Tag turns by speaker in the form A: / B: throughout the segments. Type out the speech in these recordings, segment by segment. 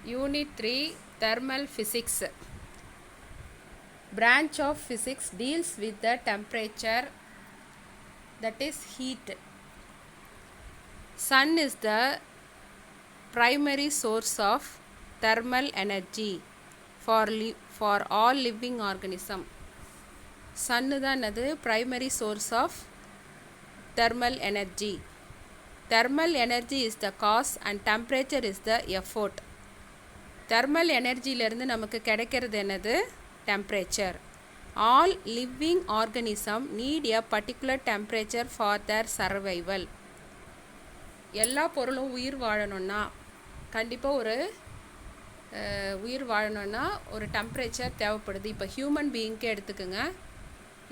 A: Unit 3 Thermal Physics. Branch of physics deals with the temperature, that is heat. Sun is the primary source of thermal energy for all living organism. Sun தான் அது primary source of thermal energy. Thermal energy is the cause and temperature is the effort. Thermal எனர்ஜியிலேருந்து நமக்கு கிடைக்கிறது என்னது? Temperature. All living organism need a particular temperature for their survival. எல்லா பொருளும் உயிர் வாழணும்னா கண்டிப்பாக உயிர் வாழணும்னா ஒரு டெம்பரேச்சர் தேவைப்படுது. இப்போ ஹியூமன் பீயிங்க்கே எடுத்துக்கோங்க.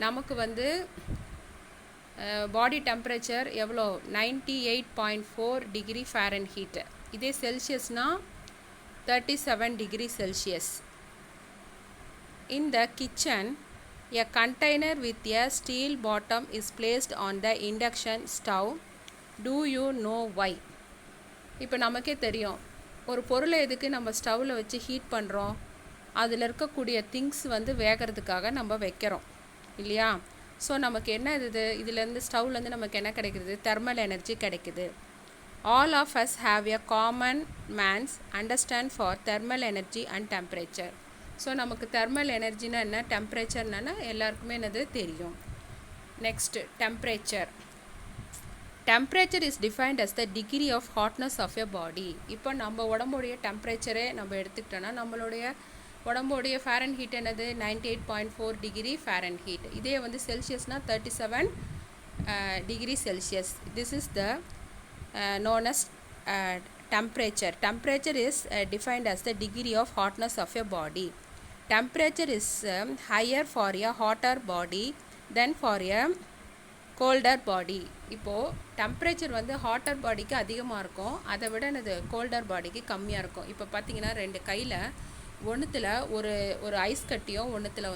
A: நமக்கு பாடி டெம்பரேச்சர் எவ்வளோ? 98.4 டிகிரி ஃபாரன்ஹீட். இதே செல்சியஸ்னால் 37 degree Celsius. In the kitchen, a container with a steel bottom is placed on the induction stove. Do you know why? இப்போ நமக்கே தெரியும், ஒரு பொருளை எதுக்கு நம்ம ஸ்டவ்வில் வச்சு ஹீட் பண்ணுறோம்? அதில் இருக்கக்கூடிய திங்ஸ் வேகிறதுக்காக நம்ம வைக்கிறோம் இல்லையா? ஸோ நமக்கு என்ன இதுலேருந்து ஸ்டவ்லேருந்து நமக்கு என்ன கிடைக்கிறது? தெர்மல் எனர்ஜி கிடைக்குது. All of us have a common man's understand for thermal energy and temperature. So நமக்கு தெர்மல் எனர்ஜினா என்ன, டெம்பரேச்சர்னா எல்லாருக்குமே என்னது தெரியும். Next temperature. Temperature is defined as the degree of hotness of a body. இப்போ நம்ம உடம்புடைய டெம்பரேச்சரே நம்ம எடுத்துக்கிட்டோன்னா நம்மளுடைய உடம்புடைய ஃபாரன்ஹீட் என்னது? 98.4 டிகிரி ஃபாரன்ஹீட். இதே செல்சியஸ்னால் 37 degree Celsius. This is the known as temperature. Temperature is defined as the degree of hotness of a body. Temperature is higher for a hotter body than for a colder body. இப்போது temperature hotter பாடிக்கு அதிகமாக இருக்கும், அதை விட என்னது Coulter பாடிக்கு கம்மியாக இருக்கும். இப்போ பார்த்தீங்கன்னா ரெண்டு கையில் ஒன்றுத்தில் ஒரு ஐஸ் கட்டியும் ஒன்றுத்தில்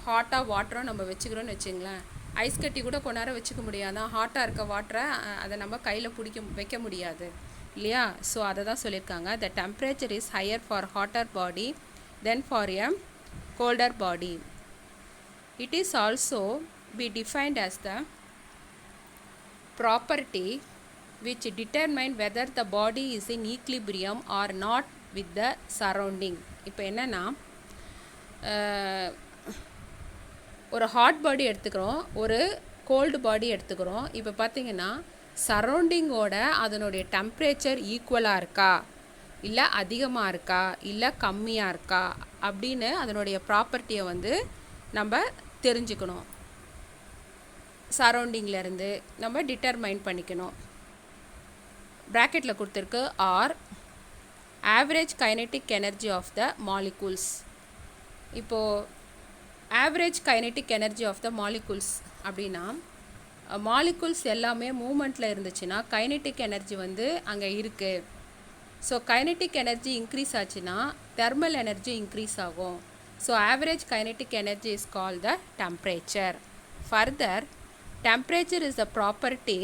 A: ஹாட்டாக வாட்டரும் நம்ம வச்சுக்கிறோன்னு வச்சுங்களேன். ஐஸ் கட்டி கூட கொஞ்ச நேரம் வச்சுக்க முடியாது, ஹாட்டாக இருக்க வாட்டரை அதை நம்ம கையில் வைக்க முடியாது இல்லையா? ஸோ அதை தான் சொல்லியிருக்காங்க. The temperature is higher for hotter body then for a colder body. It is also be defined as the property which determine whether the body is in equilibrium or not with the surrounding. இப்போ என்னென்னா, ஒரு hot பாடி எடுத்துக்கிறோம், ஒரு gold பாடி எடுத்துக்கிறோம். இப்போ பார்த்தீங்கன்னா சரௌண்டிங்கோட அதனுடைய temperature ஈக்குவலாக இருக்கா, இல்லை அதிகமாக இருக்கா, இல்லை கம்மியாக இருக்கா அப்படின்னு அதனுடைய ப்ராப்பர்ட்டியை நம்ம தெரிஞ்சுக்கணும். சரௌண்டிங்லேருந்து நம்ம டிட்டர்மைன் பண்ணிக்கணும். ப்ராக்கெட்டில் கொடுத்துருக்கு or average kinetic energy of the molecules. இப்போது average kinetic energy of the molecules அப்படின்னா, மாலிகூல்ஸ் எல்லாமே மூமெண்ட்டில் இருந்துச்சுன்னா கைனெட்டிக் எனர்ஜி அங்கே இருக்குது. ஸோ கைனெட்டிக் எனர்ஜி இன்க்ரீஸ் ஆச்சுன்னா தெர்மல் எனர்ஜி இன்க்ரீஸ் ஆகும். So average kinetic energy is call the temperature. Further, temperature is the property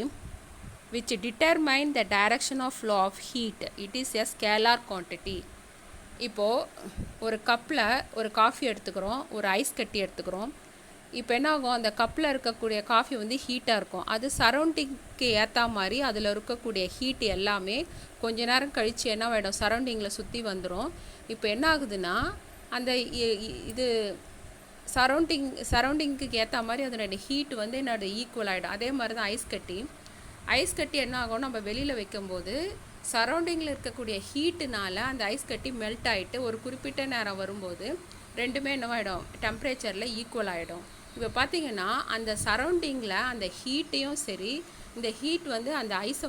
A: which determine the direction of flow of heat. It is a scalar quantity. இப்போது ஒரு கப்பில் ஒரு coffee எடுத்துக்கிறோம், ஒரு ice கட்டி எடுத்துக்கிறோம். இப்போ என்ன ஆகும், அந்த கப்பில் இருக்கக்கூடிய காஃபி ஹீட்டாக இருக்கும். அது சரௌண்டிங்க்கு ஏற்ற மாதிரி அதில் இருக்கக்கூடிய ஹீட் எல்லாமே கொஞ்ச நேரம் கழித்து என்ன ஆகிடும், சரௌண்டிங்கில் சுற்றி வந்துடும். இப்போ என்ன ஆகுதுன்னா, அந்த இது சரௌண்டிங்க்கு ஏற்ற மாதிரி அதனுடைய ஹீட் என்னோட ஈக்குவல் ஆகிடும். அதே மாதிரி தான் ஐஸ் கட்டி என்ன ஆகும், நம்ம வெளியில் வைக்கும்போது சரௌண்டிங்கில் இருக்கக்கூடிய ஹீட்டுனால் அந்த ஐஸ் கட்டி மெல்ட் ஆகிட்டு ஒரு குறிப்பிட்ட நேரம் வரும்போது ரெண்டுமே என்னவாயிடும், டெம்பரேச்சரில் ஈக்குவல் ஆகிடும். இப்போ பார்த்திங்கன்னா அந்த சரௌண்டிங்கில் அந்த ஹீட்டையும் சரி, இந்த ஹீட் அந்த ஐஸை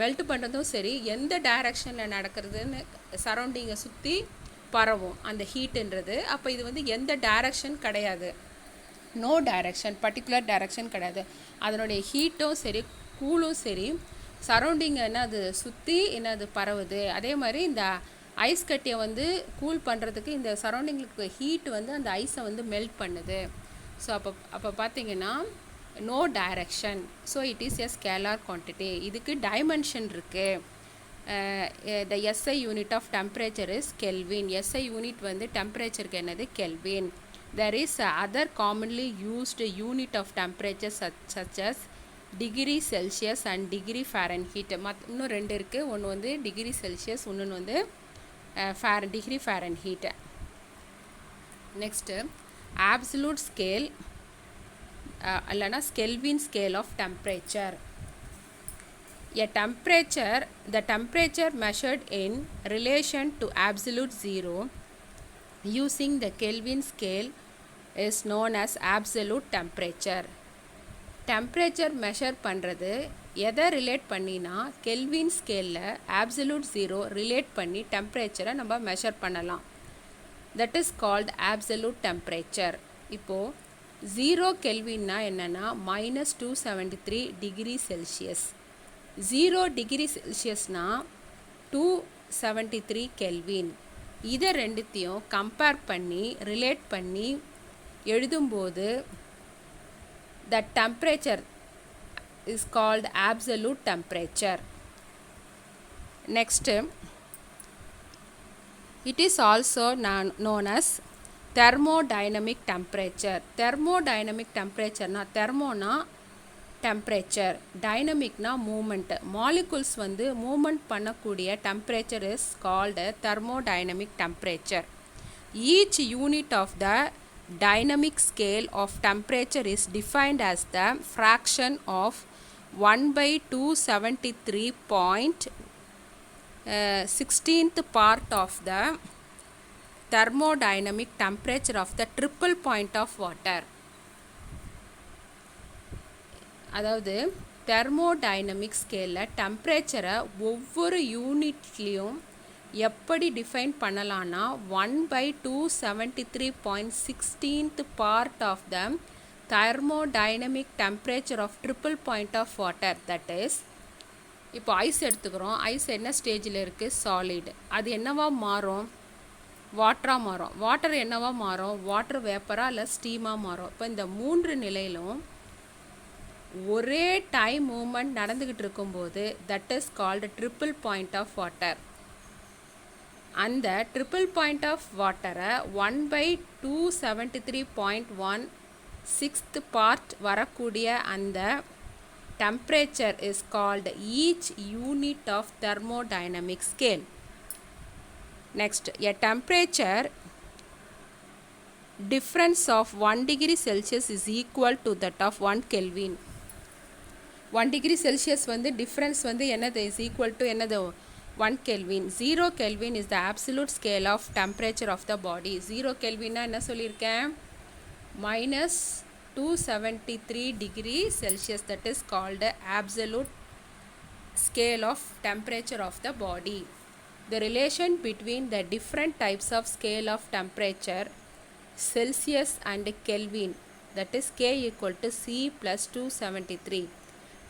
A: மெல்ட் பண்ணுறதும் சரி, எந்த டைரக்ஷனில் நடக்கிறதுன்னு சரௌண்டிங்கை சுற்றி பரவும் அந்த ஹீட்டுன்றது. அப்போ இது எந்த டைரக்ஷன் கிடையாது, நோ டைரக்ஷன், பர்டிகுலர் டைரக்ஷன் கிடையாது. அதனுடைய ஹீட்டும் சரி கூலும் சரி சரௌண்டிங் அது சுற்றி அது பரவுது. அதே மாதிரி இந்த ஐஸ் கட்டியை கூல் பண்ணுறதுக்கு இந்த சரௌண்டிங்களுக்கு ஹீட் அந்த ஐஸை மெல்ட் பண்ணுது. ஸோ அப்போ பார்த்தீங்கன்னா no direction. So it is a scalar quantity. இதுக்கு டைமென்ஷன் இருக்குது. the SI unit of temperature is Kelvin. SI unit வந்து டெம்பரேச்சருக்கு என்னது Kelvin. There is other commonly used unit of temperature such as degree Celsius and degree Fahrenheit. இன்னும் ரெண்டு இருக்குது. ஒன்று வந்து degree Celsius, இன்னொன்று வந்து degree Fahrenheit. Next absolute scale இல்லைனா Kelvin scale of temperature. The temperature measured in relation to absolute zero using the Kelvin scale is known as absolute temperature. Temperature measure பண்ணுறது எதை ரிலேட் பண்ணினா kelvin ஸ்கேலில் absolute zero relate பண்ணி டெம்பரேச்சரை நம்ம measure பண்ணலாம். that is called absolute temperature. இப்போது 0 கெல்வின்னா என்னென்னா -273 டிகிரி செல்சியஸ். 0 டிகிரி செல்சியஸ்னா 273 கெல்வின். இதை ரெண்டுத்தையும் கம்பேர் பண்ணி ரிலேட் பண்ணி எழுதும்போது the temperature is called absolute temperature. Next, it is also known as thermodynamic temperature. Thermodynamic temperature na thermona temperature, dynamic na movement. Molecules வந்து movement பண்ணக்கூடிய temperature is called thermodynamic temperature. Each unit of the dynamic scale of temperature is defined as the fraction of 1/273.16th part of the thermodynamic temperature of the triple point of water. அதாவது thermodynamic ஸ்கேலில் டெம்பரேச்சரை ஒவ்வொரு யூனிட்லேயும் எப்படி define பண்ணலான்னா 1/273.16th part of the thermodynamic temperature of triple point of water. that is, இப்போ ice எடுத்துக்கிறோம். Ice என்ன ஸ்டேஜில் இருக்குது? சாலிட். அது என்னவா மாறும்? வாட்டராக மாறும். வாட்டர் என்னவா மாறும்? வாட்டர் வேப்பராக இல்லை ஸ்டீமாக மாறும். இப்போ இந்த மூன்று நிலையிலும் ஒரே டைம் மூமெண்ட் நடந்துக்கிட்டு இருக்கும்போது that is called triple point of water. அந்த ட்ரிபிள் பாயிண்ட் ஆஃப் வாட்டரை 1/273.16th part வரக்கூடிய அந்த temperature is called each unit of thermodynamic scale. Next, a temperature difference of 1 degree Celsius is equal to that of 1 Kelvin. 1 degree Celsius வந்து difference வந்து என்னது is equal to என்னது 1 Kelvin. 0 Kelvin is the absolute scale of temperature of the body. 0 Kelvinனா என்ன சொல்லியிருக்கேன்? -273 degree Celsius. That is called absolute scale of temperature of the body. The relation between the different types of scale of temperature Celsius and Kelvin, that is K equal to C plus 273.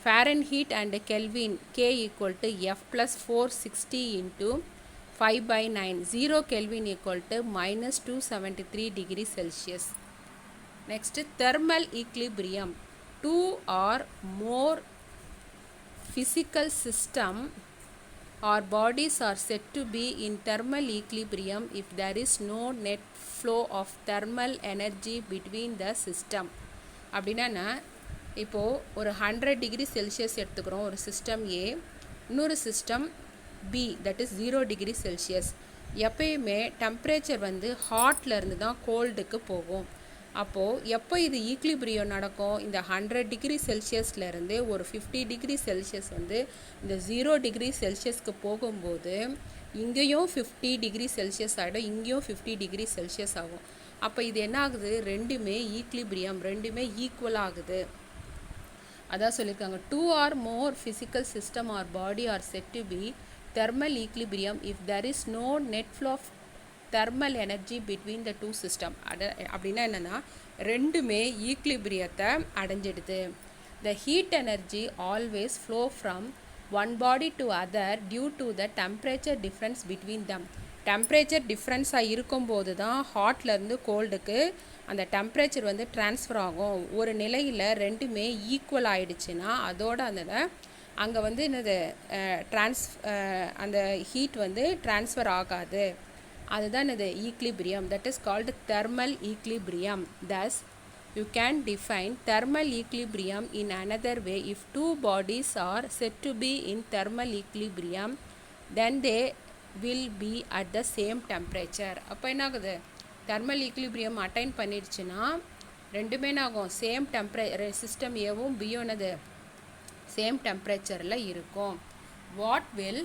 A: Fahrenheit and Kelvin, K equal to F plus 460 into 5/9. 0 Kelvin equal to -273 degree Celsius. Next, thermal equilibrium. 2 or more physical system or bodies are said to be in thermal equilibrium if there is no net flow of thermal energy between the system. அப்படின்னா இப்போது ஒரு 100 degree Celsius எடுத்துக்கிறோம் ஒரு system A, இன்னொரு system B, that is 0 degree celsius. எப்பயுமே temperature வந்து ஹாட்லேருந்து தான் கோல்டுக்கு போகும். அப்போது எப்போ இது ஈக்லிபிரியம் நடக்கும்? இந்த 100 டிகிரி செல்சியஸ்லேருந்து ஒரு 50 டிகிரி செல்சியஸ் வந்து இந்த 0 டிகிரி செல்சியஸ்க்கு போகும்போது இங்கேயும் 50 டிகிரி செல்சியஸ் ஆகிடும், இங்கேயும் 50 டிகிரி செல்சியஸ் ஆகும். அப்போ இது என்ன ஆகுது? ரெண்டுமே ஈக்லிபிரியம், ரெண்டுமே ஈக்குவல் ஆகுது. அதான் சொல்லியிருக்காங்க, 2 or more physical system or body are said to be thermal equilibrium if there is no net flow of thermal energy between the two system. அப்படின்னா என்னென்னா ரெண்டுமே ஈக்லிபிரியத்தை அடைஞ்சிடுது. The heat energy always flow from one body to other due to the temperature difference between them. Temperature டிஃப்ரென்ஸாக இருக்கும்போது தான் ஹாட்லேருந்து கோல்டுக்கு அந்த temperature வந்து transfer ஆகும். ஒரு நிலையில் ரெண்டுமே ஈக்குவல் ஆகிடுச்சுன்னா அதோட அந்த அங்கே வந்து என்னது அந்த ஹீட் வந்து ட்ரான்ஸ்ஃபர் ஆகாது. அதுதான் என்னது equilibrium. That is called thermal equilibrium. thus you can define thermal equilibrium in another way. If two bodies are said to be in thermal equilibrium, then they will be at the same temperature. அப்போ என்ன ஆகுது, thermal equilibrium attain பண்ணிடுச்சுன்னா ரெண்டுமே என்ன ஆகும், same system ஏவும் பியும் என்னது same டெம்பரேச்சரில் இருக்கும். What will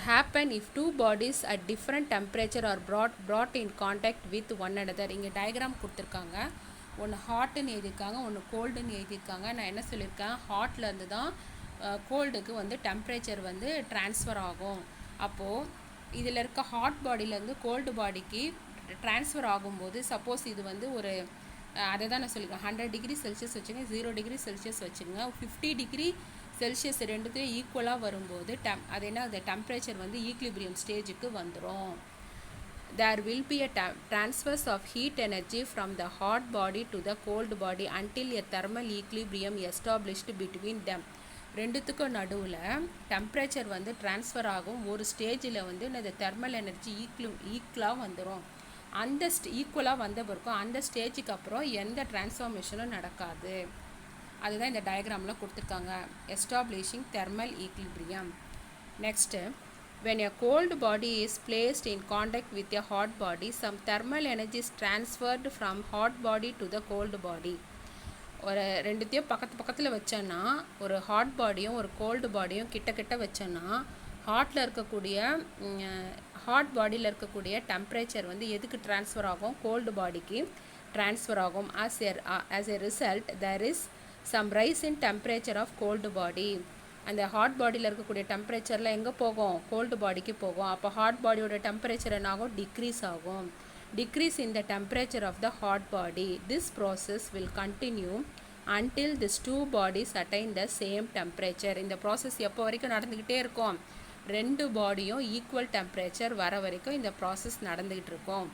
A: happen if two bodies at different temperature are brought in contact with one another? இங்கே டயக்ராம் கொடுத்துருக்காங்க. ஒன்று ஹாட்டுன்னு எழுதியிருக்காங்க, ஒன்று கோல்டுன்னு எழுதியிருக்காங்க. நான் என்ன சொல்லியிருக்கேன், ஹாட்லேருந்து தான் கோல்டுக்கு வந்து டெம்பரேச்சர் வந்து ட்ரான்ஸ்ஃபர் ஆகும். அப்போது இதில் இருக்க ஹாட் பாடியிலேருந்து கோல்டு பாடிக்கு ட்ரான்ஸ்ஃபர் ஆகும்போது சப்போஸ் இது வந்து ஒரு அதை தான் நான் சொல்லியிருக்கேன், 100 டிகிரி செல்சியஸ் வச்சுங்க, 0 டிகிரி செல்சியஸ் வச்சுருங்க, 50 டிகிரி செல்சியஸ் ரெண்டுத்தையும் ஈக்குவலாக வரும்போது அது என்ன, அந்த டெம்பரேச்சர் வந்து ஈக்லிபிரியம் ஸ்டேஜுக்கு வந்துடும். There will be a transfers of heat energy from the hot body to the cold body until a thermal equilibrium established between them. ரெண்டுத்துக்கும் நடுவில் டெம்பரேச்சர் வந்து ட்ரான்ஸ்ஃபர் ஆகும். ஒரு ஸ்டேஜில் வந்து இந்த தெர்மல் எனர்ஜி ஈக்குவலாக வந்துடும். அந்த ஈக்குவலாக வந்த பிறக்கும் அந்த ஸ்டேஜுக்கு அப்புறம் எந்த டிரான்ஸ்ஃபார்மேஷனும் நடக்காது. அதுதான் இந்த டயக்ராமில் கொடுத்துருக்காங்க, establishing thermal equilibrium. Next, when a cold body is placed in contact with a hot body, some thermal energy is transferred from hot body to the cold body. ஒரு ரெண்டுத்தையும் பக்கத்தில் வச்சோன்னா, ஒரு ஹாட் பாடியும் ஒரு கோல்டு பாடியும் கிட்ட வச்சோன்னா ஹாட்டில் இருக்கக்கூடிய ஹாட் பாடியில் இருக்கக்கூடிய டெம்பரேச்சர் வந்து எதுக்கு ட்ரான்ஸ்ஃபர் ஆகும், கோல்டு பாடிக்கு ட்ரான்ஸ்ஃபர் ஆகும். as a result there is some rise in temperature of cold body. அந்த ஹாட் பாடியில் இருக்கக்கூடிய டெம்பரேச்சரில் எங்கே போகும், கோல்டு பாடிக்கு போகும். அப்போ ஹாட் பாடியோட டெம்பரேச்சர் என்ன ஆகும், டிக்ரீஸ் ஆகும். Decrease in the temperature of the hot body. This process will continue until these two bodies attain the same temperature. இந்த ப்ராசஸ் எப்போ வரைக்கும் நடந்துக்கிட்டே இருக்கும், ரெண்டு பாடியும் ஈக்குவல் டெம்பரேச்சர் வர வரைக்கும் இந்த ப்ராசஸ் நடந்துக்கிட்டு இருக்கும்.